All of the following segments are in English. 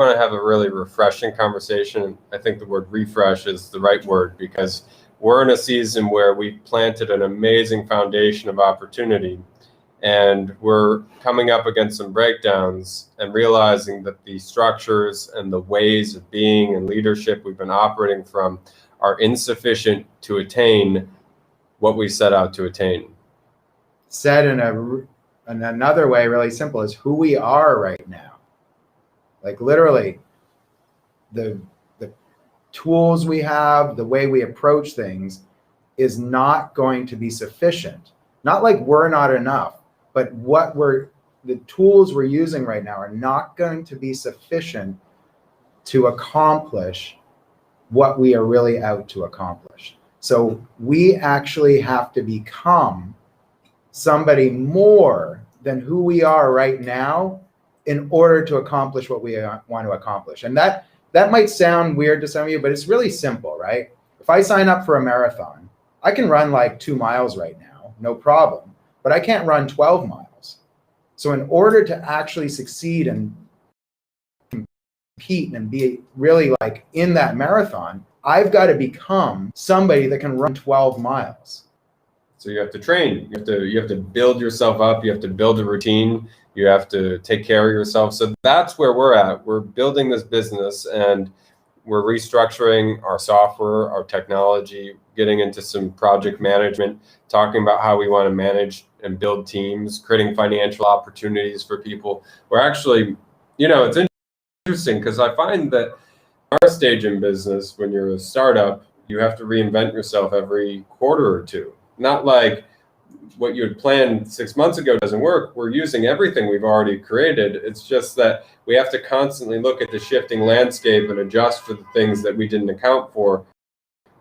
want to have a really refreshing conversation. I think the word refresh is the right word, because we're in a season where we planted an amazing foundation of opportunity, and we're coming up against some breakdowns and realizing that the structures and the ways of being and leadership we've been operating from are insufficient to attain what we set out to attain. Said in another way, really simple, is who we are right now. Like literally, the tools we have, the way we approach things is not going to be sufficient. Not like we're not enough, but the tools we're using right now are not going to be sufficient to accomplish what we are really out to accomplish. So we actually have to become somebody more than who we are right now in order to accomplish what we want to accomplish. And that might sound weird to some of you, but it's really simple, right? If I sign up for a marathon, I can run like 2 miles right now, no problem, but I can't run 12 miles. So in order to actually succeed and compete and be really like in that marathon, I've got to become somebody that can run 12 miles. So you have to train, you have to build yourself up, you have to build a routine, you have to take care of yourself. So that's where we're at. We're building this business and we're restructuring our software, our technology, getting into some project management, talking about how we want to manage and build teams, creating financial opportunities for people. We're actually, it's interesting because I find that our stage in business, when you're a startup, you have to reinvent yourself every quarter or two. Not like what you had planned 6 months ago doesn't work. We're using everything we've already created. It's just that we have to constantly look at the shifting landscape and adjust for the things that we didn't account for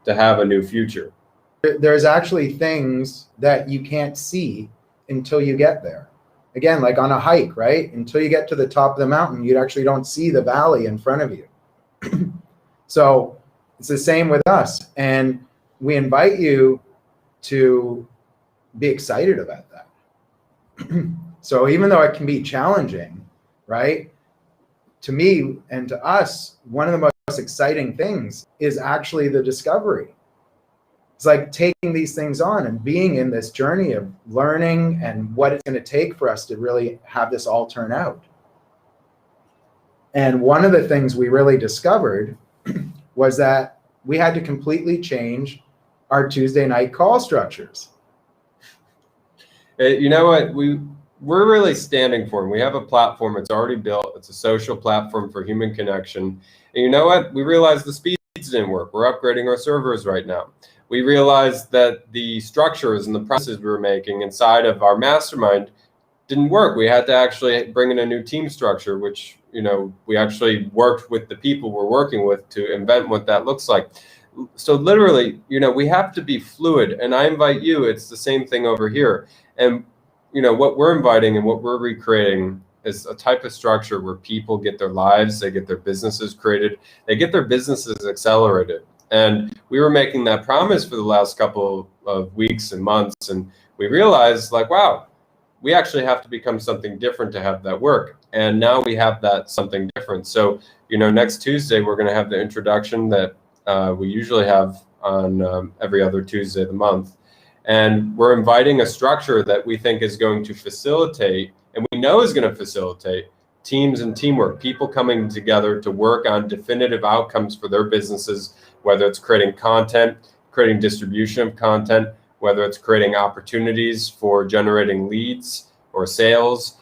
to have a new future. There's actually things that you can't see until you get there. Again, like on a hike, right? Until you get to the top of the mountain, you actually don't see the valley in front of you. So it's the same with us. And we invite you to be excited about that. So even though it can be challenging, right? To me and to us, one of the most exciting things is actually the discovery. It's like taking these things on and being in this journey of learning and what it's going to take for us to really have this all turn out. And one of the things we really discovered was that we had to completely change our Tuesday night call structures. You know what? We're really standing for them. We have a platform. It's already built. It's a social platform for human connection. And you know what? We realized the speeds didn't work. We're upgrading our servers right now. We realized that the structures and the processes we were making inside of our mastermind didn't work. We had to actually bring in a new team structure, which, we actually worked with the people we're working with to invent what that looks like. So literally, we have to be fluid. And I invite you, it's the same thing over here. And, what we're inviting and what we're recreating is a type of structure where people get their lives, they get their businesses created, they get their businesses accelerated. And we were making that promise for the last couple of weeks and months. And we realized wow, we actually have to become something different to have that work. And now we have that something different. So, next Tuesday, we're going to have the introduction that we usually have on every other Tuesday of the month. And we're inviting a structure that we think is going to facilitate, and we know is going to facilitate, teams and teamwork, people coming together to work on definitive outcomes for their businesses, whether it's creating content, creating distribution of content, whether it's creating opportunities for generating leads or sales,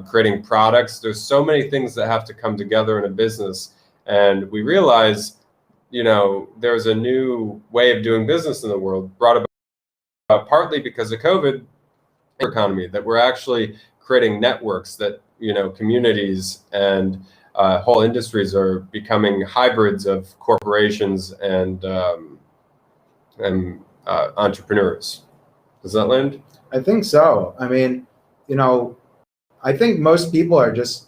creating products. There's so many things that have to come together in a business. And we realize, there's a new way of doing business in the world brought about partly because of COVID economy, that we're actually creating networks that, communities and whole industries are becoming hybrids of corporations and entrepreneurs. Does that land? I think so. I mean, I think most people are just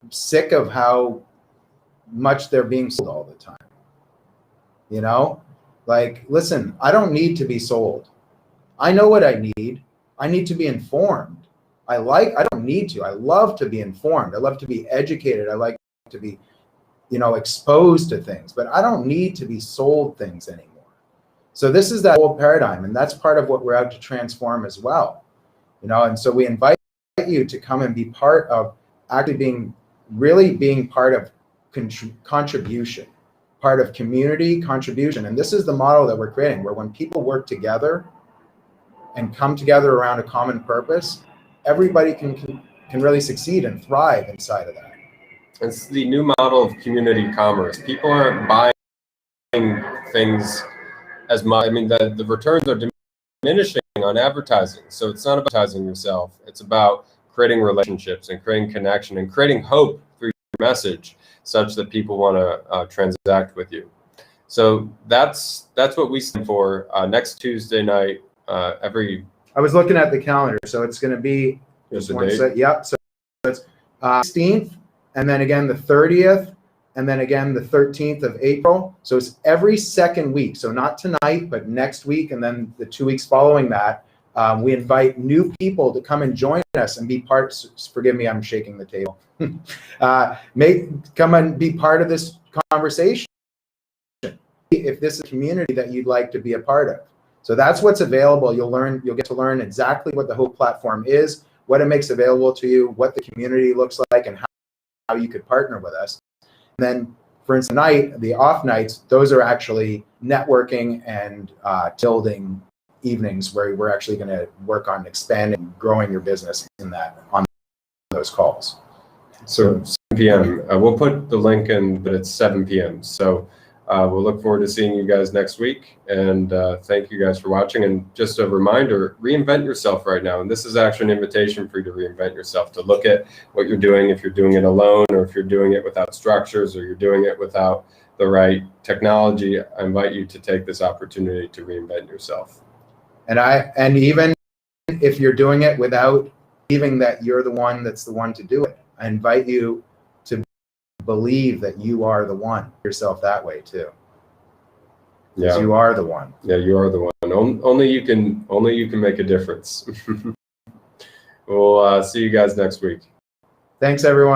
sick of how much they're being sold all the time. Listen, I don't need to be sold. I know what I need. I need to be informed. I don't need to. I love to be informed. I love to be educated. I like to be, exposed to things, but I don't need to be sold things anymore. So this is that old paradigm, and that's part of what we're out to transform as well. And so we invite you to come and be part of actually being part of contribution, part of community contribution. And this is the model that we're creating, where when people work together and come together around a common purpose, everybody can really succeed and thrive inside of that. It's the new model of community commerce. People aren't buying things as much. I mean, the returns are diminishing on advertising. So it's not about advertising yourself. It's about creating relationships and creating connection and creating hope through your message, such that people want to transact with you. So that's what we stand for. Next Tuesday night, I was looking at the calendar, so it's going to be just one date. Yep. So it's 16th, and then again the 30th, and then again the 13th of April. So it's every second week. So not tonight, but next week, and then the 2 weeks following that. We invite new people to come and join us and be part. Forgive me, I'm shaking the table. Come and be part of this conversation. If this is a community that you'd like to be a part of. So that's what's available. You'll get to learn exactly what the Hope platform is, what it makes available to you, what the community looks like, and how you could partner with us. And then, for instance, tonight, the off nights, those are actually networking and building evenings, where we're actually going to work on expanding, growing your business on those calls. So 7 p.m. We'll put the link in, but it's 7 p.m. So we'll look forward to seeing you guys next week. And thank you guys for watching. And just a reminder, reinvent yourself right now. And this is actually an invitation for you to reinvent yourself, to look at what you're doing, if you're doing it alone, or if you're doing it without structures, or you're doing it without the right technology. I invite you to take this opportunity to reinvent yourself. And even if you're doing it without believing that you're the one that's the one to do it, I invite you to believe that you are the one yourself that way too. Because you are the one. Yeah, you are the one. Only you can make a difference. We'll see you guys next week. Thanks, everyone.